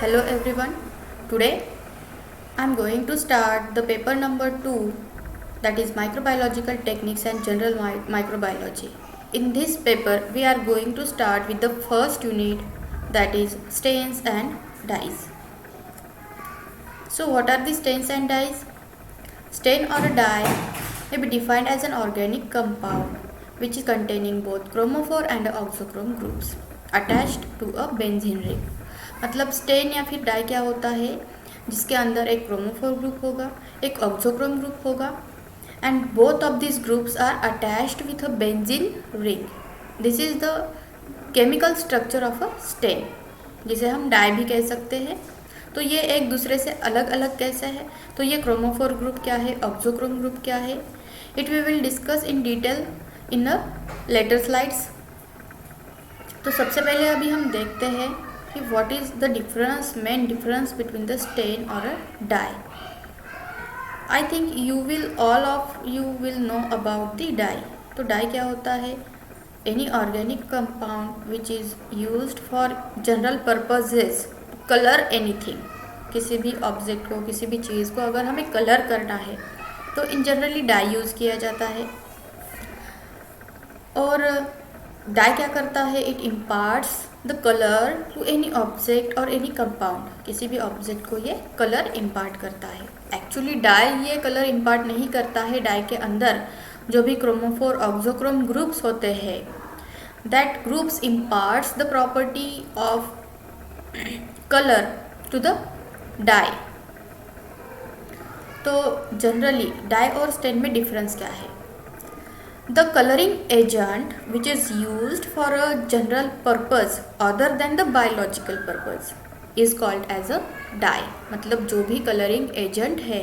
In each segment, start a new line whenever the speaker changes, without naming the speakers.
Hello everyone. Today I am going to start the paper number 2, that is microbiological techniques and general microbiology. In this paper we are going to start with the first unit, that is stains and dyes. So what are the stains and dyes? Stain or a dye may be defined as an organic compound which is containing both chromophore and oxochrome groups attached to a benzene ring. मतलब stand या फिर die क्या होता है, जिसके अंदर एक chromophore group होगा, एक ऑक्सोक्रोम ग्रुप होगा, and both of this groups are attached with a benzene ring. This is the chemical structure of a stain, जिसे हम डाई भी कह सकते हैं. तो ये एक दूसरे से अलग अलग कैसे है, तो ये क्रोमोफोर ग्रुप क्या है, ऑक्सोक्रोम ग्रुप क्या है, it we will discuss in detail in a later slides. तो सबसे पहले अभी हम देखते हैं कि what is the difference, main difference between the stain और a dye. I think all of you will know about the dye. तो डाई क्या होता है? Any organic compound which is used for general purposes, colour anything. किसी भी object को, किसी भी चीज़ को अगर हमें कलर करना है तो इन जनरली डाई यूज़ किया जाता है. और डाई क्या करता है? It imparts the colour to any object और एनी कंपाउंड. किसी भी ऑब्जेक्ट को ये कलर इम्पार्ट करता है. एक्चुअली डाई ये कलर इम्पार्ट नहीं करता है. डाई के अंदर जो भी क्रोमोफोर ऑक्सोक्रोम ग्रुप्स होते हैं, that groups imparts the property of colour to the dye. तो जनरली डाई और स्टेन में डिफरेंस क्या है? The coloring agent which is used for a general purpose other than the biological purpose is called as a dye. मतलब जो भी colouring agent है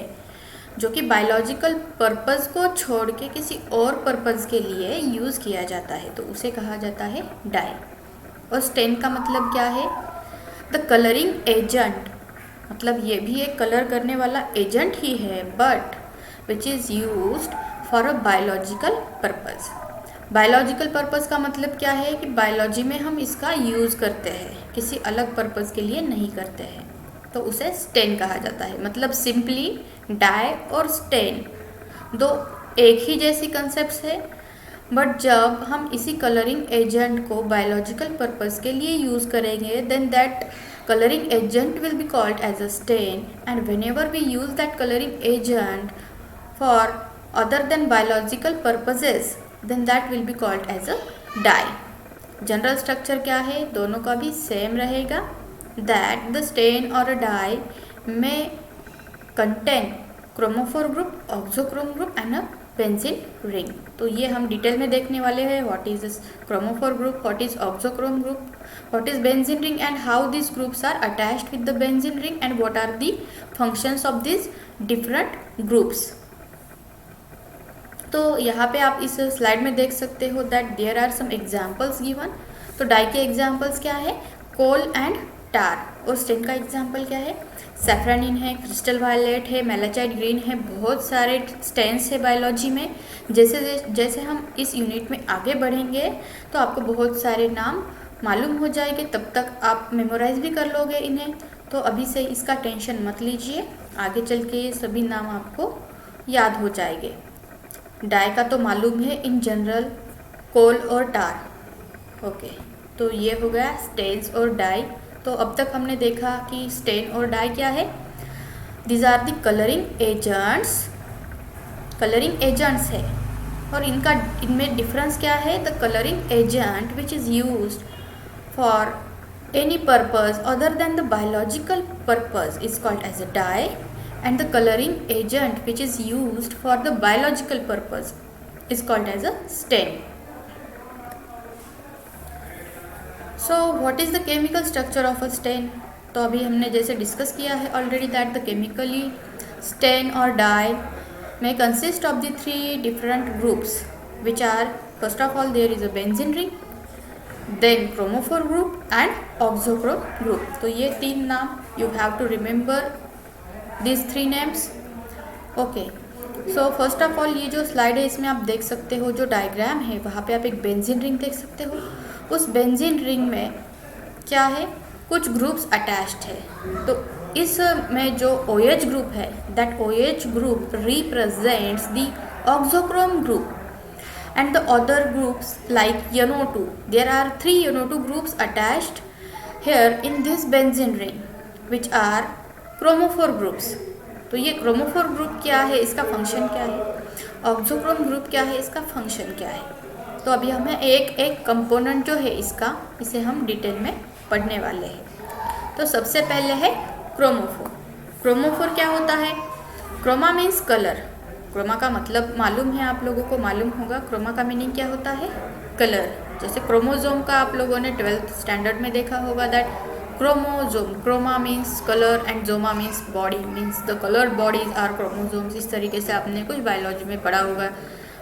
जो कि बायोलॉजिकल पर्पस को छोड़ के किसी और पर्पस के लिए यूज़ किया जाता है, तो उसे कहा जाता है डाई. और स्टेन का मतलब क्या है? द कलरिंग एजेंट, मतलब ये भी एक कलर करने वाला एजेंट ही है, but which is used for a biological purpose. Biological purpose का मतलब क्या है कि बायोलॉजी में हम इसका यूज़ करते हैं, किसी अलग पर्पज़ के लिए नहीं करते हैं, तो उसे स्टेन कहा जाता है. मतलब सिंपली डाई और स्टेन दो एक ही जैसी कंसेप्ट है, बट जब हम इसी कलरिंग एजेंट को बायोलॉजिकल पर्पज़ के लिए यूज़ करेंगे, then that coloring agent will be called as a stain, and whenever we use that coloring agent for other than biological purposes, then that will be called as a dye. General structure क्या है? दोनों का भी same रहेगा. that the stain or a dye may contain chromophore group, oxochrome group and a benzene ring. तो ये हम detail में देखने वाले हैं. What is this chromophore group, what is oxochrome group, what is benzene ring and how these groups are attached with the benzene ring and what are the functions of these different groups. तो यहाँ पे आप इस slide में देख सकते हो that there are some examples given. तो डाई के एग्जाम्पल्स क्या है? Coal and tar. और स्टेन का एग्जाम्पल क्या है? सैफ्रानिन है, क्रिस्टल वायलेट है, मेलाचाइट ग्रीन है. बहुत सारे स्टेन्स है बायोलॉजी में. जैसे जैसे हम इस यूनिट में आगे बढ़ेंगे तो आपको बहुत सारे नाम मालूम हो जाएंगे, तब तक आप मेमोराइज भी कर लोगे इन्हें. तो अभी से इसका टेंशन मत लीजिए, आगे चल के ये सभी नाम आपको याद हो जाएंगे. डाई का तो मालूम है इन जनरल, कोल और टार. ओके, तो ये हो गया स्टेन्स और डाई. तो अब तक हमने देखा कि स्टेन और डाई क्या है. These are the colouring agents है. और इनमें डिफरेंस क्या है? The colouring agent which is used for any purpose other than the biological purpose is called as a dye, and the coloring agent which is used for the biological purpose is called as a stain. So what is the chemical structure of a stain? तो अभी हमने जैसे discuss किया है already that the chemically stain और dye may consist of the three different groups, which are, first of all there is a benzene ring, then chromophore group and oxochrome group. तो ये तीन नाम you have to remember these three names. Okay, so first of all ये जो slide है इसमें आप देख सकते हो जो डायग्राम है वहाँ पे आप एक बेंजीन रिंग देख सकते हो. उस बेंजीन रिंग में क्या है? कुछ ग्रुप्स अटैच्ड है। तो इस में जो OH ग्रुप है, that OH group represents the auxochrome group and the other groups like NO2. There are 3 NO2 groups attached here in this benzene ring which are chromophore groups. तो ये chromophore group क्या है, इसका function क्या है, auxochrome group क्या है, इसका फंक्शन क्या है। तो अभी हमें एक एक कंपोनेंट जो है इसका, इसे हम डिटेल में पढ़ने वाले हैं। तो सबसे पहले है क्रोमोफोर। क्रोमोफोर क्या होता है? Croma means colour. क्रोमा का मतलब मालूम है, आप लोगों को मालूम होगा। क्रोमा का मीनिंग क्या होता है? कलर। जैसे क्रोमोजोम का आप लोगों ने 12th स्टैंडर्ड में देखा होगा, that chromosome, chroma means colour and soma means body, means the coloured bodies are chromosomes. इस तरीके से आपने कुछ बायोलॉजी में पढ़ा होगा।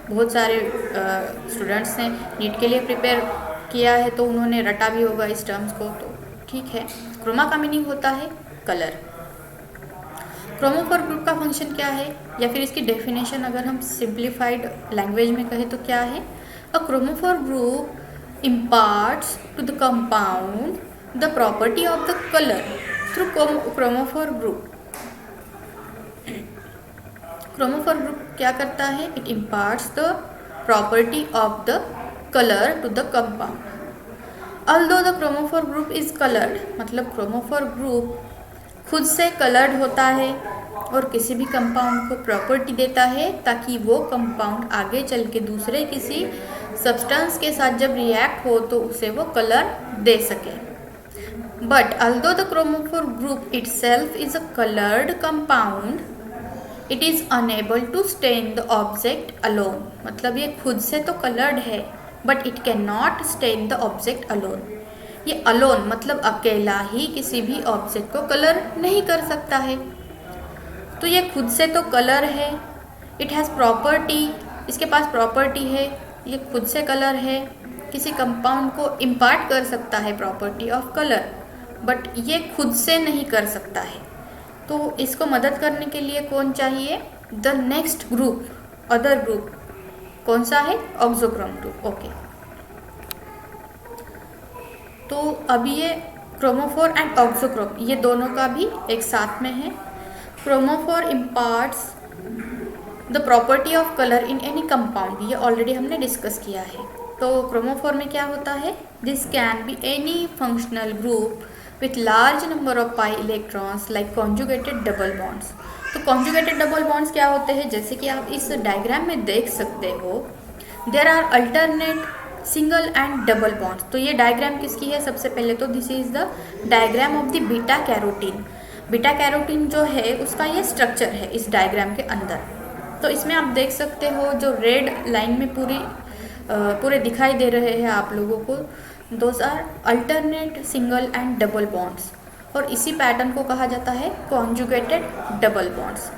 बहुत सारे स्टूडेंट्स ने नीट के लिए प्रिपेयर किया है तो उन्होंने रटा भी होगा इस टर्म्स को, तो ठीक है। क्रोमा का मीनिंग होता है कलर। क्रोमोफोर ग्रुप का फंक्शन क्या है, या फिर इसकी डेफिनेशन अगर हम सिंप्लीफाइड लैंग्वेज में कहें तो क्या है? A chromophore group imparts to the compound the property of the colour through chromophore group. Chromophore group क्या करता है? It imparts the property of the colour to the compound. Although the chromophore group is coloured, मतलब chromophore group खुद से coloured होता है और किसी भी कंपाउंड को प्रॉपर्टी देता है ताकि वो कंपाउंड आगे चल के दूसरे किसी सब्सटेंस के साथ जब रिएक्ट हो तो उसे वो कलर दे सके। But although the chromophore group itself is a coloured compound, it is unable to stain the object alone. मतलब ये खुद से तो कलर्ड है but it can not stain the object alone. ये अलोन मतलब अकेला ही किसी भी ऑब्जेक्ट को कलर नहीं कर सकता है। तो ये खुद से तो कलर है, इट हैज़ प्रॉपर्टी, इसके पास प्रॉपर्टी है, ये खुद से कलर है, किसी कंपाउंड को इम्पार्ट कर सकता है प्रॉपर्टी ऑफ कलर, बट ये खुद से नहीं कर सकता है। तो इसको मदद करने के लिए कौन चाहिए? The next group, other group. कौन सा है? Auxochrome group. ओके, तो अभी ये क्रोमोफोर एंड ऑक्सोक्रोम ये दोनों का भी एक साथ में है। Chromophore imparts the property of colour in any compound, ये ऑलरेडी हमने डिस्कस किया है। तो क्रोमोफोर में क्या होता है? This can be any functional group with large number of pi electrons like conjugated double bonds. तो कॉन्जुगेटेड डबल बॉन्ड्स क्या होते हैं? जैसे कि आप इस डायग्राम में देख सकते हो, there are alternate single and double bonds. तो ये डायग्राम किसकी है? सबसे पहले तो this is the diagram of the beta carotene. Beta carotene जो है उसका ये स्ट्रक्चर है इस डायग्राम के अंदर। तो इसमें आप देख सकते हो जो रेड लाइन में पूरे दिखाई दे रहे हैं आप लोगों को, those are alternate single and double bonds, और इसी पैटर्न को कहा जाता है कॉन्जुगेटेड डबल बॉन्ड्स।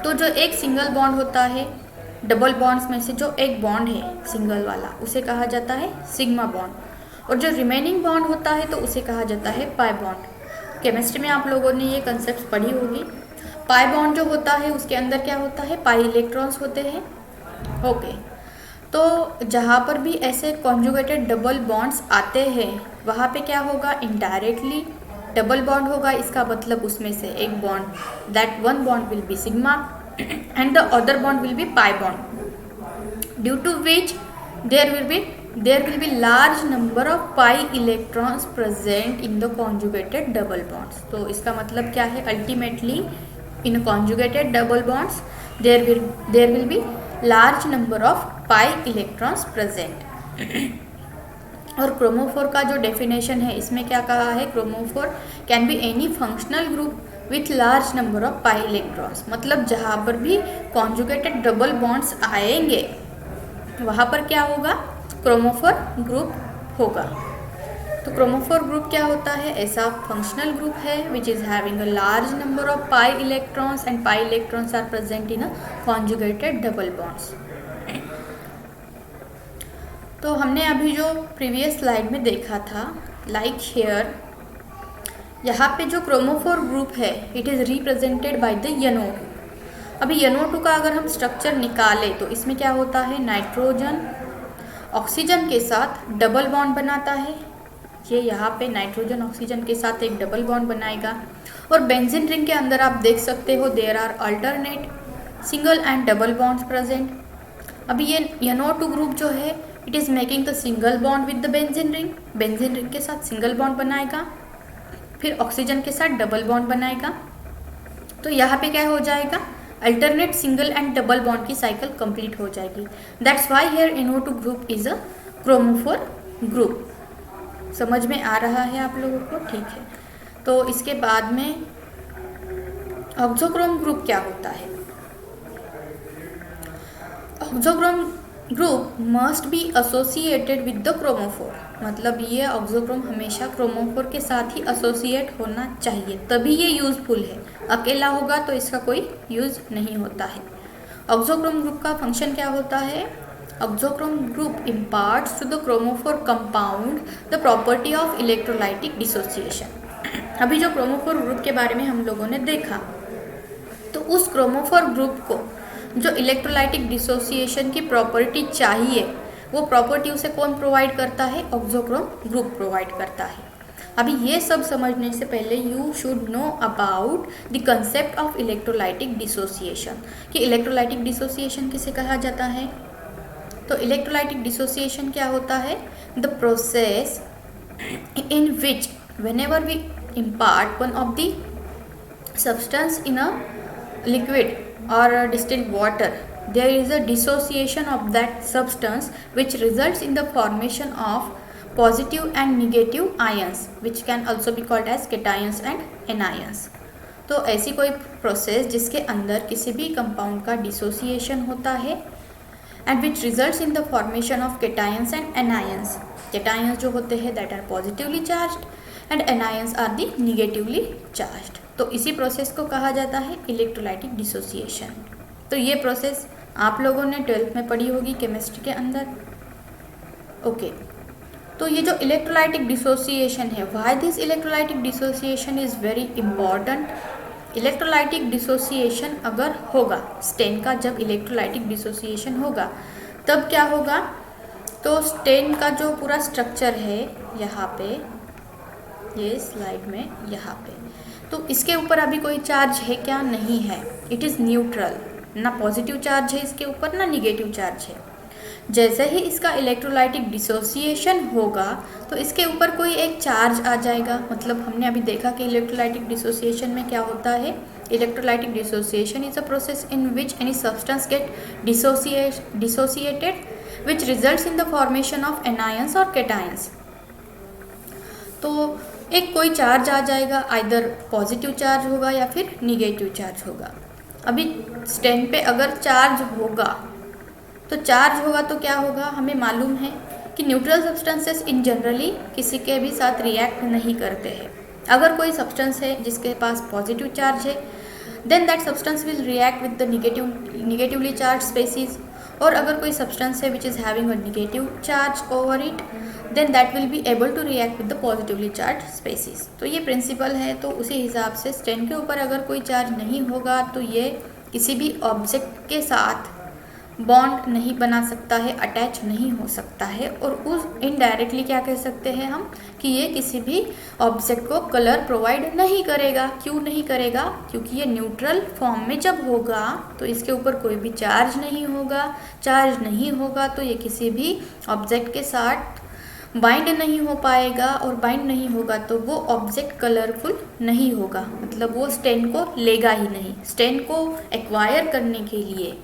तो जो एक सिंगल बॉन्ड होता है, डबल बॉन्ड्स में से जो एक बॉन्ड है सिंगल वाला, उसे कहा जाता है सिग्मा बॉन्ड, और जो रिमेनिंग बॉन्ड होता है तो उसे कहा जाता है पाई बॉन्ड। केमिस्ट्री में आप लोगों ने ये कंसेप्ट पढ़ी होगी। पाई बॉन्ड जो होता है उसके अंदर क्या होता है? पाई इलेक्ट्रॉन्स होते हैं। ओके, तो जहाँ पर भी ऐसे कॉन्जुगेटेड डबल बॉन्ड्स आते हैं वहाँ पे क्या होगा? इनडायरेक्टली डबल बॉन्ड होगा। इसका मतलब उसमें से एक bond, that one bond will be sigma and the other bond will be pi bond, due to which there will be large number of pi electrons present in the conjugated double bonds. तो इसका मतलब क्या है? ultimately in conjugated double bonds there will be large number of pi electrons present. और chromophore का जो definition है इसमें क्या कहा है? Chromophore can be any functional group with large number of pi electrons. मतलब जहाँ पर भी कॉन्जुगेटेड डबल बॉन्ड्स आएंगे वहाँ पर क्या होगा? क्रोमोफोर ग्रुप होगा। तो क्रोमोफोर ग्रुप क्या होता है? ऐसा फंक्शनल ग्रुप है which is having a large number of pi electrons and pi electrons are present in a conjugated double bonds. तो हमने अभी जो प्रीवियस स्लाइड में देखा था, लाइक हियर, यहाँ पे जो क्रोमोफोर ग्रुप है it is represented by the NO2। अभी NO2 का अगर हम स्ट्रक्चर निकालें तो इसमें क्या होता है? नाइट्रोजन ऑक्सीजन के साथ डबल बॉन्ड बनाता है, ये यहाँ पे नाइट्रोजन ऑक्सीजन के साथ एक डबल बॉन्ड बनाएगा। और बेंजीन रिंग के अंदर आप देख सकते हो there are alternate single and double bonds present. अभी ये NO2 ग्रुप जो है it is making the single bond with the benzene ring के साथ सिंगल बॉन्ड बनाएगा, फिर ऑक्सीजन के साथ डबल बॉन्ड बनाएगा। तो यहाँ पे क्या हो जाएगा, alternate single and double bond की साइकिल कंप्लीट हो जाएगी। That's why here NO2 group is a chromophore group. समझ में आ रहा है आप लोगों को? ठीक है। तो इसके बाद में ऑक्सोक्रोम ग्रुप क्या होता है? Auxochrome group must be associated with the chromophore, मतलब ये ऑक्सोक्रोम हमेशा क्रोमोफोर के साथ ही एसोसिएट होना चाहिए, तभी ये यूजफुल है। अकेला होगा तो इसका कोई यूज नहीं होता है। ऑक्सोक्रोम ग्रुप का फंक्शन क्या होता है? Auxochrome group imparts to the chromophore compound the property of electrolytic dissociation. अभी जो क्रोमोफोर ग्रुप के बारे में हम लोगों ने देखा, तो उस क्रोमोफोर ग्रुप को जो इलेक्ट्रोलाइटिक डिसोसिएशन की प्रॉपर्टी चाहिए, वो प्रॉपर्टी उसे कौन प्रोवाइड करता है? ऑक्सोक्रोम ग्रुप प्रोवाइड करता है। अभी ये सब समझने से पहले you should know about the concept of electrolytic dissociation, कि इलेक्ट्रोलाइटिक डिसोसिएशन किसे कहा जाता है। तो इलेक्ट्रोलाइटिक डिसोसिएशन क्या होता है? The process in which whenever we impart one of the substance in a liquid or distilled water, there is a dissociation of that substance which results in the formation of positive and negative ions, which can also be called as cations and anions। तो ऐसी कोई process जिसके अंदर किसी भी compound का dissociation होता है and which results in the formation of cations and anions। cations जो होते हैं that are positively charged and anions are the negatively charged। तो इसी प्रोसेस को कहा जाता है इलेक्ट्रोलाइटिक डिसोसिएशन। तो ये प्रोसेस आप लोगों ने 12th में पढ़ी होगी केमिस्ट्री के अंदर। ओके, तो ये जो इलेक्ट्रोलाइटिक डिसोसिएशन है, why this electrolytic dissociation is very important. Electrolytic dissociation अगर होगा, स्टेन का जब इलेक्ट्रोलाइटिक डिसोसिएशन होगा तब क्या होगा, तो स्टेन का जो पूरा स्ट्रक्चर है यहाँ पे, ये स्लाइड में यहाँ पे, तो इसके ऊपर अभी कोई चार्ज है क्या? नहीं है। इट इज़ न्यूट्रल, ना पॉजिटिव चार्ज है इसके ऊपर ना निगेटिव चार्ज है। जैसे ही इसका इलेक्ट्रोलाइटिक डिसोसिएशन होगा तो इसके ऊपर कोई एक चार्ज आ जाएगा। मतलब हमने अभी देखा कि इलेक्ट्रोलाइटिक डिसोसिएशन में क्या होता है। Electrolytic dissociation is a process in which any substance get dissociated which results in the formation of anions और कैटायंस। तो एक कोई चार्ज आ जाएगा, आइदर पॉजिटिव चार्ज होगा या फिर निगेटिव चार्ज होगा। अभी स्टेन पे अगर चार्ज होगा तो क्या होगा, हमें मालूम है कि न्यूट्रल सब्सटेंसेस इन जनरली किसी के भी साथ रिएक्ट नहीं करते हैं। अगर कोई सब्सटेंस है जिसके पास पॉजिटिव चार्ज है, then that substance will react with the negatively charge species. और अगर कोई सब्सटेंस है which is having a negative charge over it, then that will be able to react with the positively charge species. तो ये principal है। तो उसी हिसाब से स्टेन के ऊपर अगर कोई चार्ज नहीं होगा तो ये किसी भी ऑब्जेक्ट के साथ बॉन्ड नहीं बना सकता है, अटैच नहीं हो सकता है। और उस इनडायरेक्टली क्या कह सकते हैं हम कि ये किसी भी ऑब्जेक्ट को कलर प्रोवाइड नहीं करेगा। क्यों नहीं करेगा? क्योंकि ये न्यूट्रल फॉर्म में जब होगा तो इसके ऊपर कोई भी चार्ज नहीं होगा। चार्ज नहीं होगा तो ये किसी भी ऑब्जेक्ट के साथ बाइंड नहीं हो पाएगा, और बाइंड नहीं होगा तो वो ऑब्जेक्ट कलरफुल नहीं होगा, मतलब वो स्टेन को लेगा ही नहीं। स्टेन को एक्वायर करने के लिए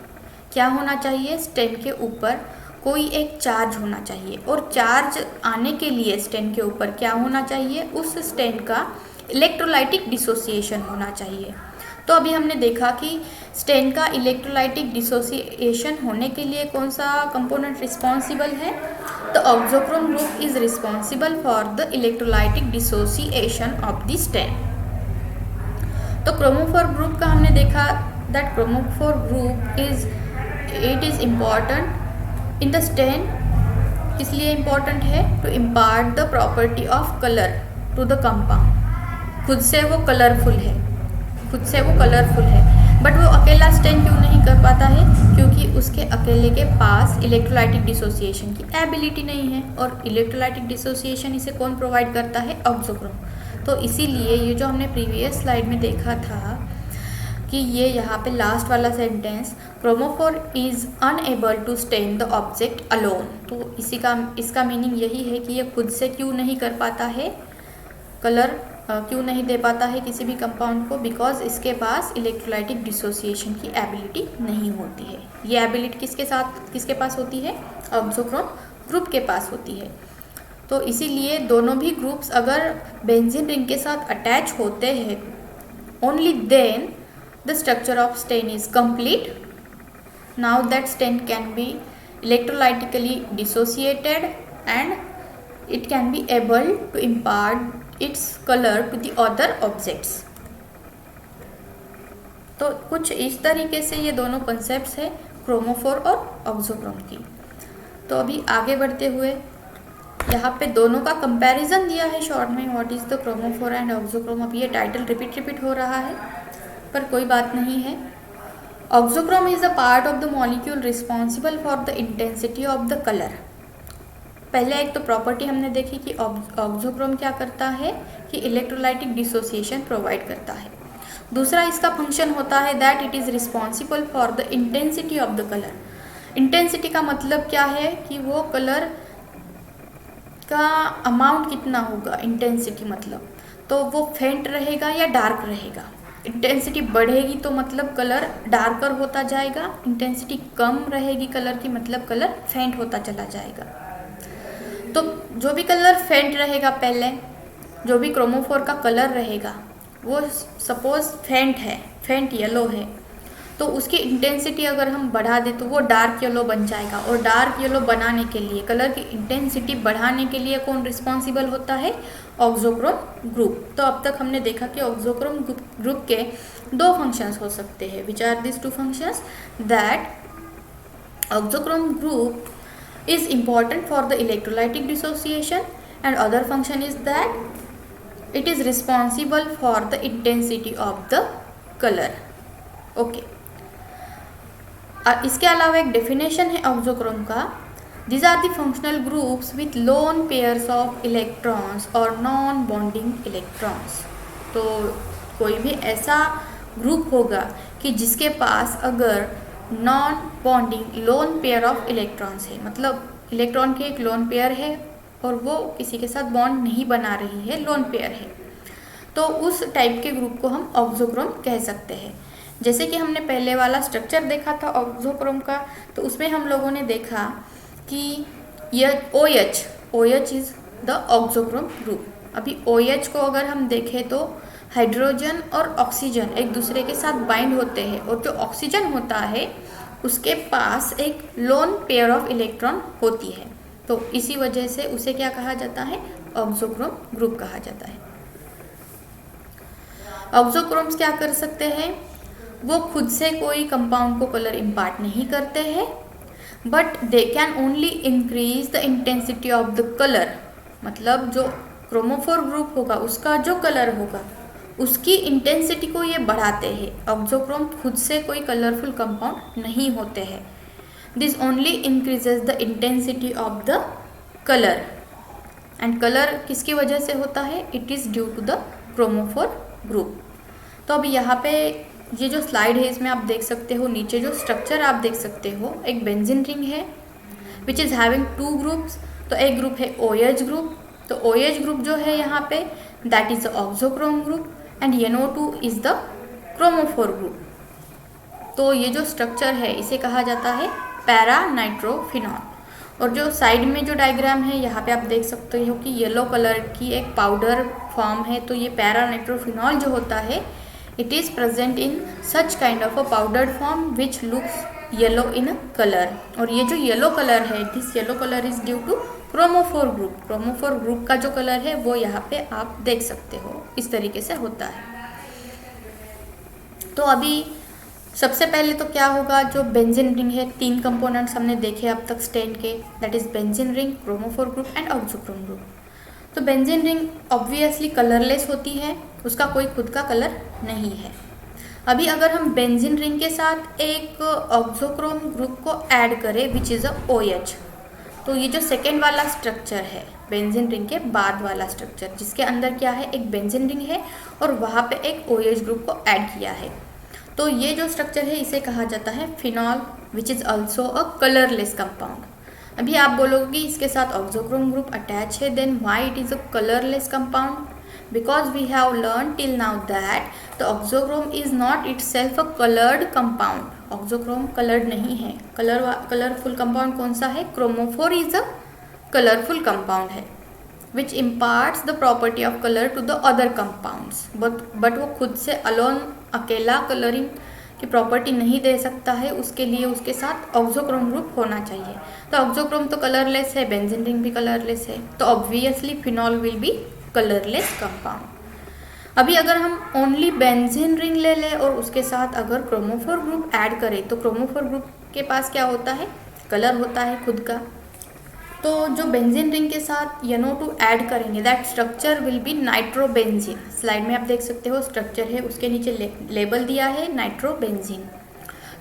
क्या होना चाहिए, स्टेन के ऊपर कोई एक चार्ज होना चाहिए। और चार्ज आने के लिए स्टेन के ऊपर क्या होना चाहिए, उस स्टेन का इलेक्ट्रोलाइटिक डिसोसिएशन होना चाहिए। तो अभी हमने देखा कि स्टेन का इलेक्ट्रोलाइटिक डिसोसिएशन होने के लिए कौन सा कंपोनेंट रिस्पॉन्सिबल है, तो auxochrome group is responsible for the electrolytic dissociation of the stain. तो क्रोमोफोर ग्रुप का हमने देखा that chromophore group is important in the stain. इसलिए इम्पॉर्टेंट है to impart the property of colour to the compound. खुद से वो colourful है, बट वो अकेला स्टेन क्यों नहीं कर पाता है? क्योंकि उसके अकेले के पास इलेक्ट्रोलाइटिक डिसोसिएशन की एबिलिटी नहीं है, और इलेक्ट्रोलाइटिक डिसोसिएशन इसे कौन प्रोवाइड करता है? ऑक्सोक्रोम। तो इसीलिए ये जो हमने प्रीवियस स्लाइड में देखा था कि ये यहाँ पे लास्ट वाला sentence, chromophore is unable to stain the object alone, तो इसका मीनिंग यही है कि ये खुद से क्यों नहीं कर पाता है कलर, क्यों नहीं दे पाता है किसी भी कंपाउंड को? बिकॉज इसके पास इलेक्ट्रोलाइटिक डिसोसिएशन की एबिलिटी नहीं होती है। ये एबिलिटी किसके पास होती है? ऑक्सोक्रोम ग्रुप के पास होती है। तो इसीलिए दोनों भी ग्रुप्स अगर बेंजीन रिंग के साथ अटैच होते हैं, only then the structure of stain is complete. Now that stain can be electrolytically dissociated and it can be able to impart its color to the other objects. तो कुछ इस तरीके से ये दोनों कॉन्सेप्ट्स है क्रोमोफोर और ऑक्सोक्रोम की। तो अभी आगे बढ़ते हुए यहाँ पे दोनों का कंपैरिजन दिया है शॉर्ट में, what is the chromophore and auxochrome. अब ये टाइटल रिपीट हो रहा है पर कोई बात नहीं है। Auxochrome is a part of the molecule responsible for the intensity of the colour. पहले एक तो प्रॉपर्टी हमने देखी कि ऑक्सोक्रोम क्या करता है कि इलेक्ट्रोलाइटिक डिसोसिएशन प्रोवाइड करता है। दूसरा इसका फंक्शन होता है that it is responsible for the intensity of the colour. Intensity का मतलब क्या है कि वो कलर का अमाउंट कितना होगा, इंटेंसिटी मतलब तो वो फेंट रहेगा या डार्क रहेगा। इंटेंसिटी बढ़ेगी तो मतलब कलर डार्कर होता जाएगा, इंटेंसिटी कम रहेगी कलर की मतलब कलर फेंट होता चला जाएगा। तो जो भी कलर फेंट रहेगा, पहले जो भी क्रोमोफोर का कलर रहेगा वो सपोज फेंट येलो है, तो उसकी इंटेंसिटी अगर हम बढ़ा दें तो वो डार्क येलो बन जाएगा। और डार्क येलो बनाने के लिए, कलर की इंटेंसिटी बढ़ाने के लिए कौन रिस्पॉन्सिबल होता है? Auxochrome group. तो अब तक हमने देखा कि ऑक्सोक्रोम ग्रुप के दो फंक्शंस हो सकते हैं। Which are this two functions? That auxochrome group is important for the electrolytic dissociation and other function is that it is responsible for the intensity of the colour. Okay, इसके अलावा एक definition है auxochrome का। These are the functional groups with lone pairs of electrons or non-bonding electrons. तो कोई भी ऐसा group होगा कि जिसके पास अगर non bonding lone pair of electrons है, मतलब इलेक्ट्रॉन के एक लोन पेयर है और वो किसी के साथ बॉन्ड नहीं बना रही है, लोन पेयर है, तो उस टाइप के ग्रुप को हम ऑक्सोक्रोम कह सकते हैं। जैसे कि हमने पहले वाला स्ट्रक्चर देखा था ऑक्सोक्रोम का, तो उसमें हम लोगों ने देखा कि यह OH is the auxochrome group. अभी OH को अगर हम देखें तो हाइड्रोजन और ऑक्सीजन एक दूसरे के साथ बाइंड होते हैं, और जो ऑक्सीजन होता है उसके पास एक लोन पेयर ऑफ इलेक्ट्रॉन होती है, तो इसी वजह से उसे क्या कहा जाता है? ऑक्सोक्रोम ग्रुप कहा जाता है। ऑक्सोक्रोम्स क्या कर सकते हैं? वो खुद से कोई कंपाउंड को कलर इम्पार्ट नहीं करते हैं, but they can only increase the intensity of the colour. मतलब जो क्रोमोफोर ग्रुप होगा उसका जो कलर होगा उसकी इंटेंसिटी को ये बढ़ाते हैं। ऑक्सोक्रोम खुद से कोई कलरफुल कंपाउंड नहीं होते हैं। This only increases the intensity of the colour, and colour किसकी वजह से होता है? It is due to the chromophore group. तो अभी यहाँ पे ये जो स्लाइड है इसमें आप देख सकते हो, नीचे जो स्ट्रक्चर आप देख सकते हो, एक बेंजीन रिंग है विच इज़ हैविंग 2 ग्रुप्स। तो एक ग्रुप है OH ग्रुप, तो OH ग्रुप जो है यहाँ पे that is the auxochrome group, and NO2 is the chromophore group. तो ये जो स्ट्रक्चर है इसे कहा जाता है पैरा नाइट्रोफिनॉल। और जो साइड में जो डायग्राम है यहाँ पे आप देख सकते हो कि येलो कलर की एक पाउडर फॉर्म है, तो ये पैरा नाइट्रोफिनॉल जो होता है it is present in such kind of a powdered form which looks yellow in a color। और ये जो येलो कलर है, this yellow color is due to chromophore group. Chromophore group का जो कलर है वो यहाँ पे आप देख सकते हो, इस तरीके से होता है। तो अभी सबसे पहले तो क्या होगा, जो बेंजीन रिंग है 3 कंपोनेंट्स हमने देखे अब तक स्टेन के, that is benzene ring, chromophore group and auxochrome group. तो बेंजीन रिंग ऑब्वियसली कलरलेस होती है, उसका कोई खुद का कलर नहीं है। अभी अगर हम बेंजीन रिंग के साथ एक ऑक्सोक्रोम ग्रुप को ऐड करें विच इज़ अ OH, तो ये जो सेकेंड वाला स्ट्रक्चर है बेंजीन रिंग के बाद वाला स्ट्रक्चर, जिसके अंदर क्या है, एक बेंजीन रिंग है और वहाँ पे एक OH ग्रुप को ऐड किया है, तो ये जो स्ट्रक्चर है इसे कहा जाता है phenol which is also a colourless compound. अभी आप बोलोगे कि इसके साथ ऑक्सोक्रोम ग्रुप अटैच है, then why it is a colourless compound? Because we have learned till now that the oxochrome is not itself a colored compound. Oxochrome colored नहीं है। Colourful compound कौन सा है? Chromophore is a colourful compound है which imparts the property of color to the other compounds. but वो खुद से alone अकेला कलरिंग की प्रॉपर्टी नहीं दे सकता है, उसके लिए उसके साथ ऑक्सोक्रोम ग्रुप होना चाहिए। तो ऑक्सोक्रोम तो कलरलेस है, बेंजीन रिंग भी कलरलेस है, तो obviously phenol will be colourless compound. अभी अगर हम ओनली बेंजीन रिंग ले लें और उसके साथ अगर क्रोमोफोर ग्रुप ऐड करें, तो क्रोमोफोर ग्रुप के पास क्या होता है? कलर होता है खुद का। तो जो बेंजीन रिंग के साथ NO2 ऐड करेंगे, that structure will B nitrobenzene. Slide में आप देख सकते हो स्ट्रक्चर है, उसके नीचे लेबल दिया है नाइट्रोबेंजीन।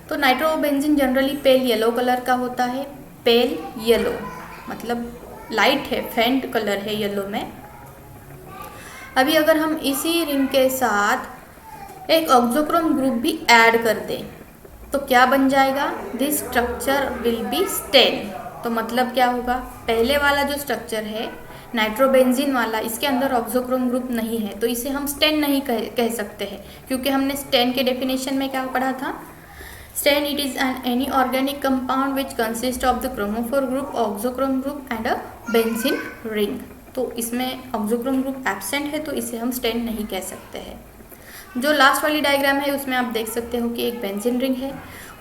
तो nitrobenzene generally pale yellow colour का होता है। पेल येलो मतलब लाइट है, फेंट कलर है येलो में। अभी अगर हम इसी रिंग के साथ एक ऑक्सोक्रोम ग्रुप भी ऐड कर दें तो क्या बन जाएगा? This structure will be stain. तो मतलब क्या होगा? पहले वाला जो स्ट्रक्चर है नाइट्रोबेंजीन वाला, इसके अंदर ऑक्सोक्रोम ग्रुप नहीं है, तो इसे हम स्टेन नहीं कह सकते हैं, क्योंकि हमने स्टेन के डेफिनेशन में क्या पढ़ा था? Stain it is an any organic compound which consist of the chromophore group, auxochrome group and a benzene ring. तो इसमें ऑक्सोक्रोम ग्रुप एब्सेंट है, तो इसे हम स्टेन नहीं कह सकते हैं। जो लास्ट वाली डायग्राम है उसमें आप देख सकते हो कि एक बेंजीन रिंग है,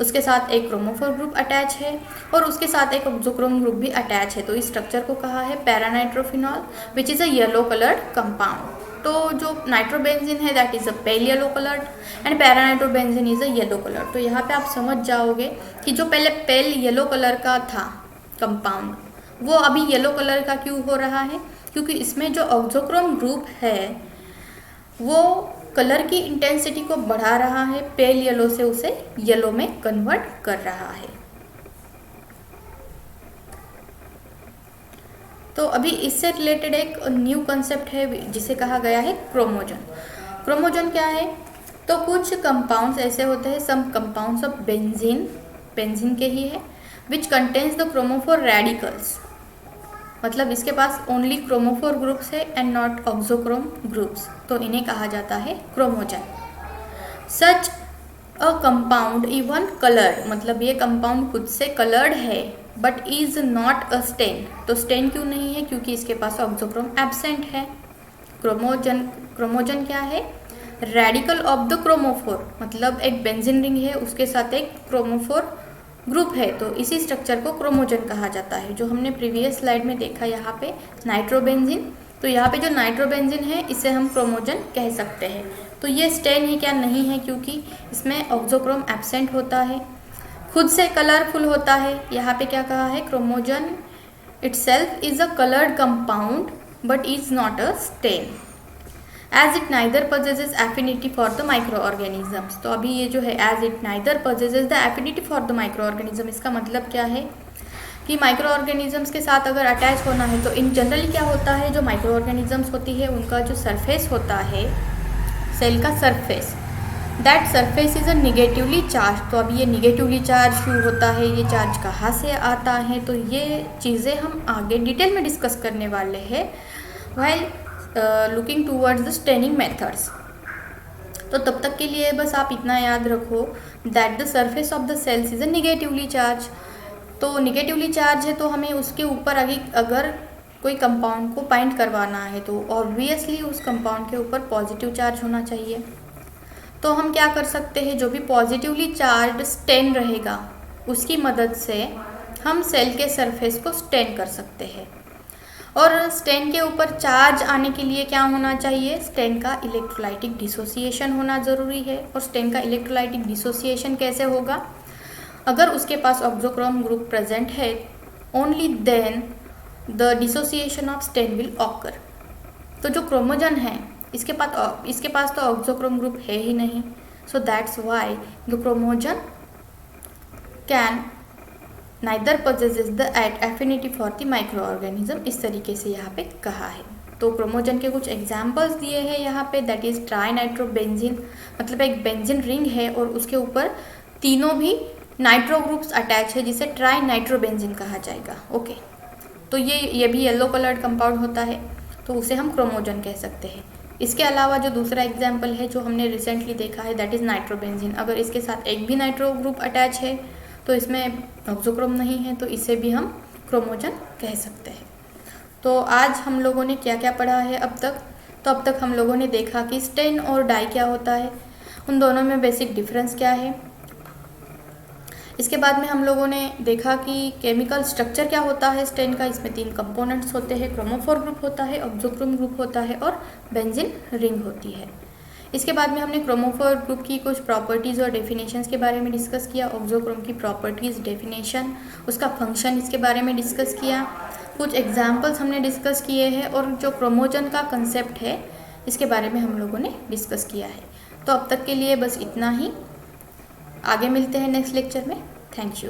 उसके साथ एक क्रोमोफोर ग्रुप अटैच है और उसके साथ एक ऑक्सोक्रोम ग्रुप भी अटैच है। तो इस स्ट्रक्चर को कहा है paranitrophenol which is a yellow coloured compound. तो जो नाइट्रोबेंजीन है that is a pale yellow coloured and paranitrobenzene is a yellow colour. तो यहाँ पे आप समझ जाओगे कि जो पहले पेल येलो कलर का था कंपाउंड, वो अभी येलो कलर का क्यों हो रहा है? क्योंकि इसमें जो ऑक्सोक्रोम ग्रुप है वो कलर की इंटेंसिटी को बढ़ा रहा है, पेल येलो से उसे येलो में कन्वर्ट कर रहा है। तो अभी इससे रिलेटेड एक न्यू कंसेप्ट है जिसे कहा गया है क्रोमोजन। क्रोमोजन क्या है? तो कुछ कंपाउंड्स ऐसे होते हैं, सम कंपाउंड्स ऑफ बेंजीन के ही है, which contains the chromophore radicals. मतलब इसके पास ओनली क्रोमोफोर ग्रुप्स है एंड नॉट ऑक्सोक्रोम ग्रुप्स, तो इन्हें कहा जाता है chromogen. Such a compound even coloured, मतलब ये कंपाउंड खुद से कलर्ड है but is not a stain. तो स्टेन क्यों नहीं है? क्योंकि इसके पास ऑक्सोक्रोम एब्सेंट है। क्रोमोजन क्या है? रेडिकल ऑफ द क्रोमोफोर, मतलब एक बेंजीन रिंग है उसके साथ एक क्रोमोफोर ग्रुप है, तो इसी स्ट्रक्चर को क्रोमोजन कहा जाता है। जो हमने प्रीवियस स्लाइड में देखा यहाँ पे नाइट्रोबेंजीन, तो यहाँ पे जो नाइट्रोबेंजीन है इसे हम क्रोमोजन कह सकते हैं। तो ये स्टेन है क्या? नहीं है, क्योंकि इसमें ऑक्सोक्रोम एब्सेंट होता है, खुद से कलरफुल होता है। यहाँ पे क्या कहा है? Chromogen itself is a coloured compound but is not a stain as it neither possesses affinity for the microorganisms। तो अभी ये जो है as it neither possesses the affinity for the microorganism, इसका मतलब क्या है कि माइक्रो ऑर्गेनिजम्स के साथ अगर अटैच होना है तो इन जनरली क्या होता है, जो माइक्रो ऑर्गेनिजम्स होती है उनका जो सरफेस होता है सेल का surface, that surface is a negatively charge. तो अभी ये निगेटिवली चार्ज क्यों होता है, ये चार्ज कहाँ से आता है, तो ये चीज़ें हम आगे डिटेल में डिस्कस करने वाले हैं while looking towards the staining methods. तो तब तक के लिए बस आप इतना याद रखो that the surface of the cells is a negatively charge. तो निगेटिवली चार्ज है तो हमें उसके ऊपर आगे अगर कोई कंपाउंड को बाइंड करवाना है तो ऑब्वियसली उस कंपाउंड के ऊपर पॉजिटिव चार्ज होना चाहिए। तो हम क्या कर सकते हैं, जो भी पॉजिटिवली चार्ज स्टेन रहेगा उसकी मदद से हम सेल के सरफेस को स्टेन कर सकते हैं। और स्टेन के ऊपर चार्ज आने के लिए क्या होना चाहिए, स्टेन का इलेक्ट्रोलाइटिक डिसोसिएशन होना ज़रूरी है। और स्टेन का इलेक्ट्रोलाइटिक डिसोसिएशन कैसे होगा, अगर उसके पास ऑक्सोक्रोम ग्रुप प्रेजेंट है only then the dissociation of stain will occur. तो जो क्रोमोजन है इसके पास तो ऑक्सोक्रोम ग्रुप है ही नहीं, So that's why the chromogen can neither possesses the affinity for the microorganism, इस तरीके से यहाँ पे कहा है। तो क्रोमोजन के कुछ एग्जाम्पल्स दिए हैं यहाँ पे, दैट इज ट्राइनाइट्रोबेंजीन, मतलब एक बेंजीन रिंग है और उसके ऊपर तीनों भी नाइट्रो ग्रुप्स अटैच है जिसे ट्राइनाइट्रोबेंजीन कहा जाएगा। ओके, तो ये भी येलो कलर्ड कंपाउंड होता है, तो उसे हम क्रोमोजन कह सकते हैं। इसके अलावा जो दूसरा एग्जाम्पल है जो हमने रिसेंटली देखा है दैट इज़ नाइट्रोबेंजीन, अगर इसके साथ एक भी नाइट्रो ग्रुप अटैच है तो इसमें ऑक्सोक्रोम नहीं है, तो इसे भी हम क्रोमोजन कह सकते हैं। तो आज हम लोगों ने क्या क्या पढ़ा है अब तक? तो अब तक हम लोगों ने देखा कि स्टेन और डाई क्या होता है, उन दोनों में बेसिक डिफरेंस क्या है। इसके बाद में हम लोगों ने देखा कि केमिकल स्ट्रक्चर क्या होता है स्टेन का, इसमें 3 कंपोनेंट्स होते हैं, क्रोमोफोर ग्रुप होता है, ऑक्सोक्रोम ग्रुप होता है और बेंजीन रिंग होती है। इसके बाद में हमने क्रोमोफोर ग्रुप की कुछ प्रॉपर्टीज़ और डेफिनेशंस के बारे में डिस्कस किया, ऑक्सोक्रोम की प्रॉपर्टीज़, डेफिनेशन, उसका फंक्शन, इसके बारे में डिस्कस किया, कुछ एग्जाम्पल्स हमने डिस्कस किए हैं और जो क्रोमोजन का कंसेप्ट है इसके बारे में हम लोगों ने डिस्कस किया है। तो अब तक के लिए बस इतना ही, आगे मिलते हैं नेक्स्ट लेक्चर में। Thank you.